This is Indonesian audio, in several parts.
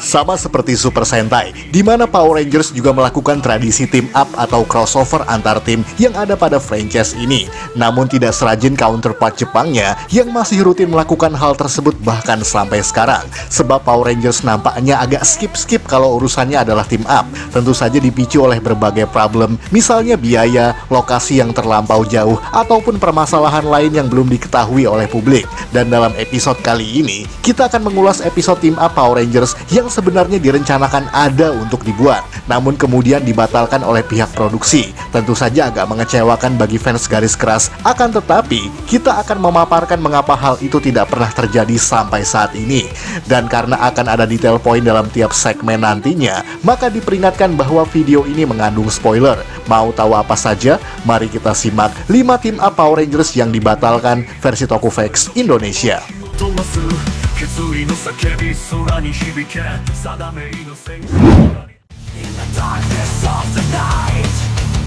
Sama seperti Super Sentai, di mana Power Rangers juga melakukan tradisi team up atau crossover antar tim yang ada pada franchise ini. Namun tidak serajin counterpart Jepangnya yang masih rutin melakukan hal tersebut bahkan sampai sekarang. Sebab Power Rangers nampaknya agak skip-skip kalau urusannya adalah team up. Tentu saja dipicu oleh berbagai problem, misalnya biaya, lokasi yang terlampau jauh, ataupun permasalahan lain yang belum diketahui oleh publik. Dan dalam episode kali ini, kita akan mengulas episode team up Power Rangers yang sebenarnya direncanakan ada untuk dibuat, namun kemudian dibatalkan oleh pihak produksi. Tentu saja agak mengecewakan bagi fans garis keras, akan tetapi kita akan memaparkan mengapa hal itu tidak pernah terjadi sampai saat ini. Dan karena akan ada detail poin dalam tiap segmen nantinya, maka diperingatkan bahwa video ini mengandung spoiler. Mau tahu apa saja? Mari kita simak 5 team up Power Rangers yang dibatalkan versi Tokuvex Indonesia.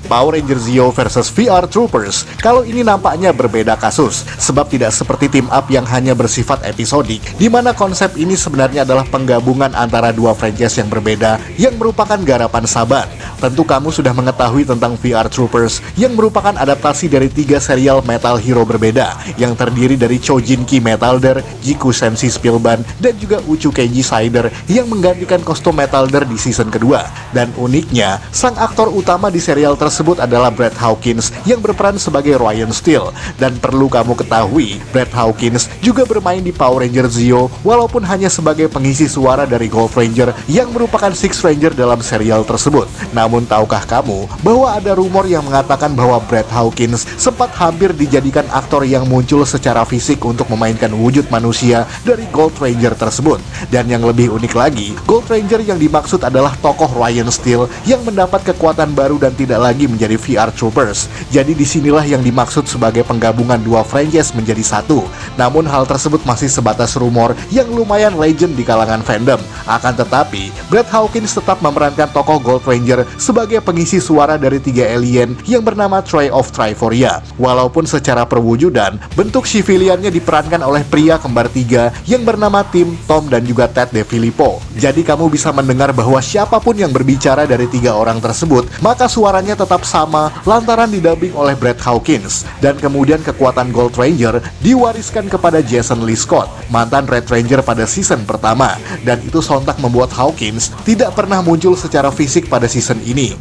Power Ranger Zeo versus VR Troopers. Kalau ini nampaknya berbeda kasus, sebab tidak seperti team up yang hanya bersifat episodik, di mana konsep ini sebenarnya adalah penggabungan antara dua franchise yang berbeda yang merupakan garapan Saban. Tentu kamu sudah mengetahui tentang VR Troopers yang merupakan adaptasi dari 3 serial metal hero berbeda yang terdiri dari Chojinki Metalder, Jiku Senshi Spillban, dan juga Uchu Keiji Sider yang menggantikan kostum Metalder di season kedua. Dan uniknya, sang aktor utama di serial tersebut adalah Brett Hawkins yang berperan sebagai Ryan Steele. Dan perlu kamu ketahui, Brett Hawkins juga bermain di Power Ranger Zeo walaupun hanya sebagai pengisi suara dari Gold Ranger yang merupakan Six Ranger dalam serial tersebut. Namun tahukah kamu bahwa ada rumor yang mengatakan bahwa Brett Hawkins sempat hampir dijadikan aktor yang muncul secara fisik untuk memainkan wujud manusia dari Gold Ranger tersebut. Dan yang lebih unik lagi, Gold Ranger yang dimaksud adalah tokoh Ryan Steele yang mendapat kekuatan baru dan tidak lagi menjadi VR Troopers. Jadi disinilah yang dimaksud sebagai penggabungan dua franchise menjadi satu. Namun hal tersebut masih sebatas rumor yang lumayan legend di kalangan fandom. Akan tetapi, Brett Hawkins tetap memerankan tokoh Gold Ranger sebagai pengisi suara dari 3 alien yang bernama Trey of Triforia. Walaupun secara perwujudan, bentuk civiliannya diperankan oleh pria kembar 3 yang bernama Tim, Tom, dan juga Ted DeFilippo. Jadi kamu bisa mendengar bahwa siapapun yang berbicara dari 3 orang tersebut, maka suaranya tetap sama lantaran didubbing oleh Brett Hawkins. Dan kemudian kekuatan Gold Ranger diwariskan kepada Jason Lee Scott, mantan Red Ranger pada season pertama. Dan itu sontak membuat Hawkins tidak pernah muncul secara fisik pada season ini.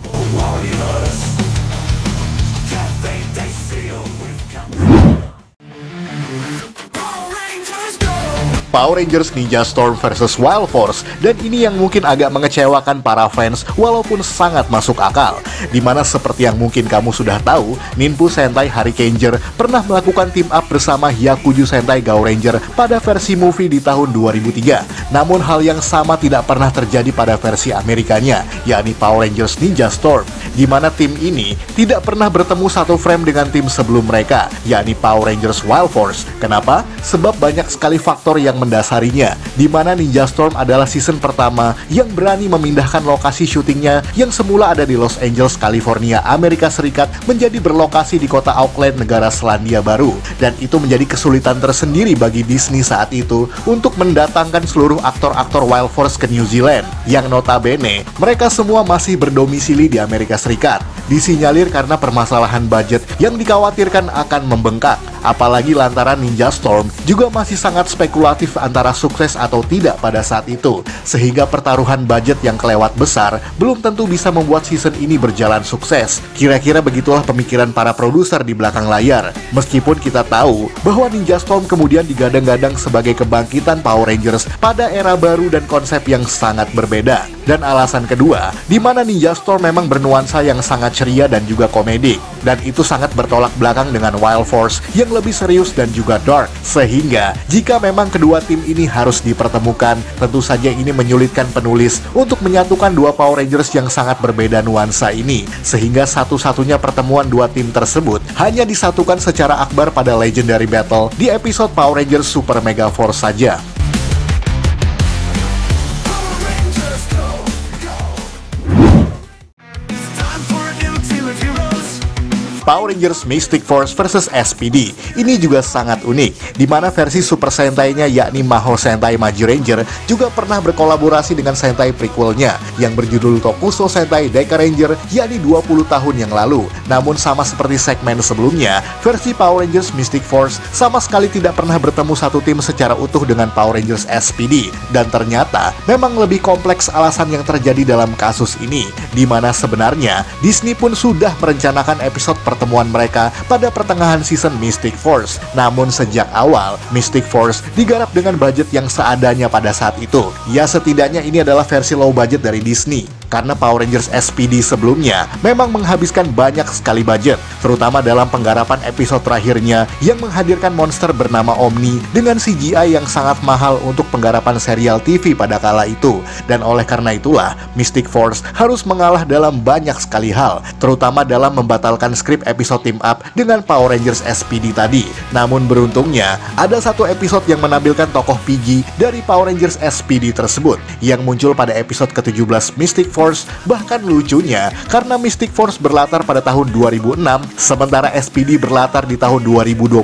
Power Rangers Ninja Storm versus Wild Force, dan ini yang mungkin agak mengecewakan para fans walaupun sangat masuk akal. Dimana seperti yang mungkin kamu sudah tahu, Ninpu Sentai Hurricaneger pernah melakukan team up bersama Hyakuju Sentai Gaoranger pada versi movie di tahun 2003. Namun hal yang sama tidak pernah terjadi pada versi Amerikanya, yakni Power Rangers Ninja Storm, dimana tim ini tidak pernah bertemu satu frame dengan tim sebelum mereka, yakni Power Rangers Wild Force. Kenapa? Sebab banyak sekali faktor yang mendasarinya, di mana Ninja Storm adalah season pertama yang berani memindahkan lokasi syutingnya yang semula ada di Los Angeles, California, Amerika Serikat menjadi berlokasi di kota Auckland, negara Selandia Baru. Dan itu menjadi kesulitan tersendiri bagi Disney saat itu untuk mendatangkan seluruh aktor-aktor Wild Force ke New Zealand, yang notabene mereka semua masih berdomisili di Amerika Serikat. Disinyalir karena permasalahan budget yang dikhawatirkan akan membengkak. Apalagi lantaran Ninja Storm juga masih sangat spekulatif antara sukses atau tidak pada saat itu, sehingga pertaruhan budget yang kelewat besar belum tentu bisa membuat season ini berjalan sukses. Kira-kira begitulah pemikiran para produser di belakang layar. Meskipun kita tahu bahwa Ninja Storm kemudian digadang-gadang sebagai kebangkitan Power Rangers pada era baru dan konsep yang sangat berbeda. Dan alasan kedua, di mana Ninja Storm memang bernuansa yang sangat ceria dan juga komedik, dan itu sangat bertolak belakang dengan Wild Force yang lebih serius dan juga dark. Sehingga jika memang kedua tim ini harus dipertemukan, tentu saja ini menyulitkan penulis untuk menyatukan dua Power Rangers yang sangat berbeda nuansa ini, sehingga satu-satunya pertemuan dua tim tersebut hanya disatukan secara akbar pada Legendary Battle di episode Power Rangers Super Mega Force saja. Power Rangers Mystic Force vs SPD. Ini juga sangat unik, di mana versi Super Sentai-nya yakni Maho Sentai Magi Ranger juga pernah berkolaborasi dengan Sentai prequelnya yang berjudul Tokuso Sentai Deka Ranger yakni 20 tahun yang lalu. Namun sama seperti segmen sebelumnya, versi Power Rangers Mystic Force sama sekali tidak pernah bertemu satu tim secara utuh dengan Power Rangers SPD. Dan ternyata memang lebih kompleks alasan yang terjadi dalam kasus ini, di mana sebenarnya Disney pun sudah merencanakan episode pertemuan mereka pada pertengahan season Mystic Force. Namun sejak awal, Mystic Force digarap dengan budget yang seadanya pada saat itu. Ya, setidaknya ini adalah versi low budget dari Disney, karena Power Rangers SPD sebelumnya memang menghabiskan banyak sekali budget, terutama dalam penggarapan episode terakhirnya yang menghadirkan monster bernama Omni dengan CGI yang sangat mahal untuk penggarapan serial TV pada kala itu. Dan oleh karena itulah, Mystic Force harus mengalah dalam banyak sekali hal, terutama dalam membatalkan skrip episode team up dengan Power Rangers SPD tadi. Namun beruntungnya, ada satu episode yang menampilkan tokoh Piggy dari Power Rangers SPD tersebut, yang muncul pada episode ke-17 Mystic Force. Bahkan lucunya, karena Mystic Force berlatar pada tahun 2006, sementara SPD berlatar di tahun 2025,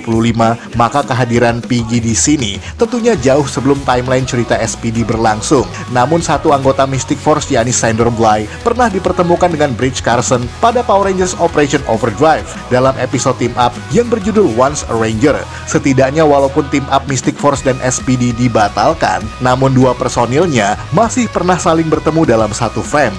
maka kehadiran Piggy di sini tentunya jauh sebelum timeline cerita SPD berlangsung. Namun satu anggota Mystic Force yakni Sander Bly pernah dipertemukan dengan Bridge Carson pada Power Rangers Operation Overdrive dalam episode team up yang berjudul Once a Ranger. Setidaknya walaupun team up Mystic Force dan SPD dibatalkan, namun dua personilnya masih pernah saling bertemu dalam satu frame.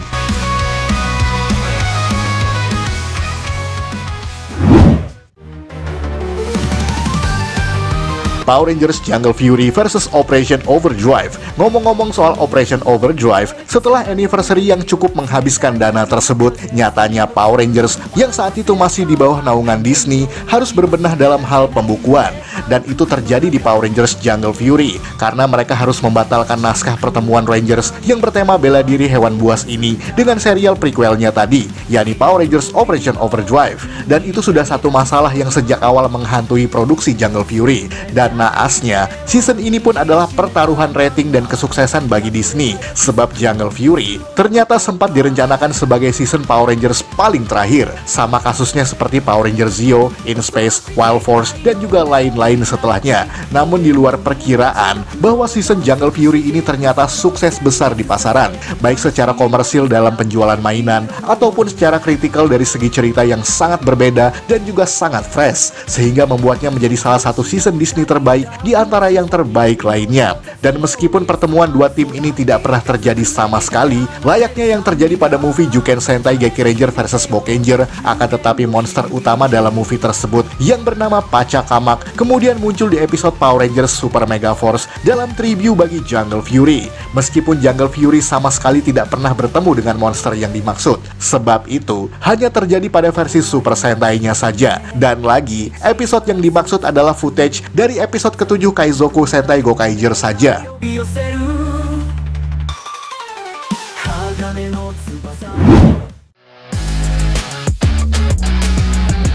Power Rangers Jungle Fury vs Operation Overdrive. Ngomong-ngomong soal Operation Overdrive, setelah anniversary yang cukup menghabiskan dana tersebut, nyatanya Power Rangers yang saat itu masih di bawah naungan Disney harus berbenah dalam hal pembukuan. Dan itu terjadi di Power Rangers Jungle Fury, karena mereka harus membatalkan naskah pertemuan Rangers yang bertema bela diri hewan buas ini dengan serial prequelnya tadi, yakni Power Rangers Operation Overdrive. Dan itu sudah satu masalah yang sejak awal menghantui produksi Jungle Fury. Dan naasnya, season ini pun adalah pertaruhan rating dan kesuksesan bagi Disney, sebab Jungle Fury ternyata sempat direncanakan sebagai season Power Rangers paling terakhir, sama kasusnya seperti Power Rangers Zeo, In Space, Wild Force, dan juga lain-lain setelahnya. Namun di luar perkiraan bahwa season Jungle Fury ini ternyata sukses besar di pasaran, baik secara komersil dalam penjualan mainan, ataupun secara kritikal dari segi cerita yang sangat berbeda dan juga sangat fresh, sehingga membuatnya menjadi salah satu season Disney terbaik di antara yang terbaik lainnya. Dan meskipun pertemuan dua tim ini tidak pernah terjadi sama sekali, layaknya yang terjadi pada movie Juken Sentai Geki Ranger vs Bokenger, akan tetapi monster utama dalam movie tersebut yang bernama Pachacamac kemudian muncul di episode Power Rangers Super Mega Force dalam tribute bagi Jungle Fury. Meskipun Jungle Fury sama sekali tidak pernah bertemu dengan monster yang dimaksud, sebab itu hanya terjadi pada versi Super Sentai-nya saja. Dan lagi, episode yang dimaksud adalah footage dari episode ke-7 Kaizoku Sentai Gokaiger saja.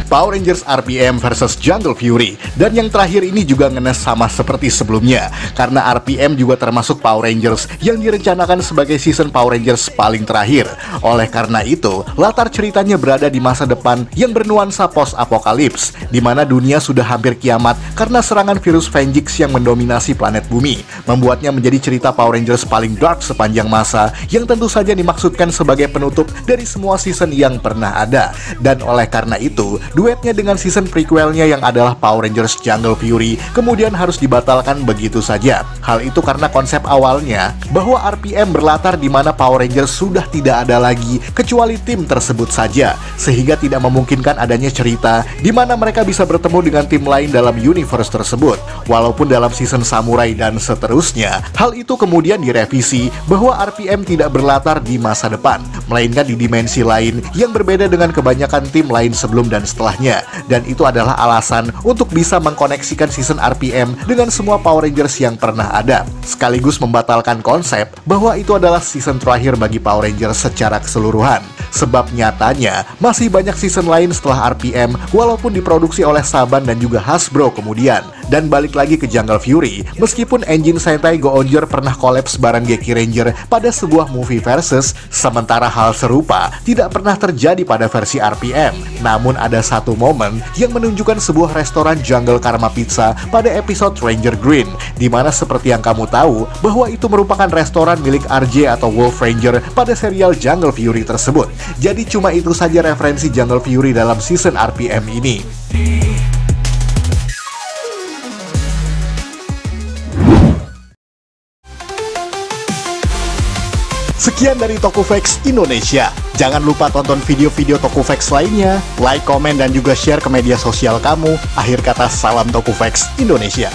Power Rangers RPM versus Jungle Fury. Dan yang terakhir ini juga ngenes sama seperti sebelumnya, karena RPM juga termasuk Power Rangers yang direncanakan sebagai season Power Rangers paling terakhir. Oleh karena itu, latar ceritanya berada di masa depan yang bernuansa post-apokalips, di mana dunia sudah hampir kiamat karena serangan virus Fengix yang mendominasi planet bumi, membuatnya menjadi cerita Power Rangers paling dark sepanjang masa, yang tentu saja dimaksudkan sebagai penutup dari semua season yang pernah ada. Dan oleh karena itu, duetnya dengan season prequelnya yang adalah Power Rangers Jungle Fury kemudian harus dibatalkan begitu saja. Hal itu karena konsep awalnya bahwa RPM berlatar di mana Power Rangers sudah tidak ada lagi kecuali tim tersebut saja, sehingga tidak memungkinkan adanya cerita di mana mereka bisa bertemu dengan tim lain dalam universe tersebut. Walaupun dalam season Samurai dan seterusnya, hal itu kemudian direvisi bahwa RPM tidak berlatar di masa depan, melainkan di dimensi lain yang berbeda dengan kebanyakan tim lain sebelum dan setelahnya. Dan itu adalah alasan untuk bisa mengkoneksikan season RPM dengan semua Power Rangers yang pernah ada, sekaligus membatalkan konsep bahwa itu adalah season terakhir bagi Power Rangers secara keseluruhan. Sebab nyatanya masih banyak season lain setelah RPM walaupun diproduksi oleh Saban dan juga Hasbro kemudian. Dan balik lagi ke Jungle Fury, meskipun engine Sentai Go Onger pernah kolaps bareng Geki Ranger pada sebuah movie versus, sementara hal serupa tidak pernah terjadi pada versi RPM. Namun ada satu momen yang menunjukkan sebuah restoran Jungle Karma Pizza pada episode Ranger Green, dimana seperti yang kamu tahu bahwa itu merupakan restoran milik RJ atau Wolf Ranger pada serial Jungle Fury tersebut. Jadi cuma itu saja referensi Jungle Fury dalam season RPM ini. Sekian dari Tokufax Indonesia. Jangan lupa tonton video-video Tokufax lainnya, like, komen, dan juga share ke media sosial kamu. Akhir kata, salam Tokufax Indonesia.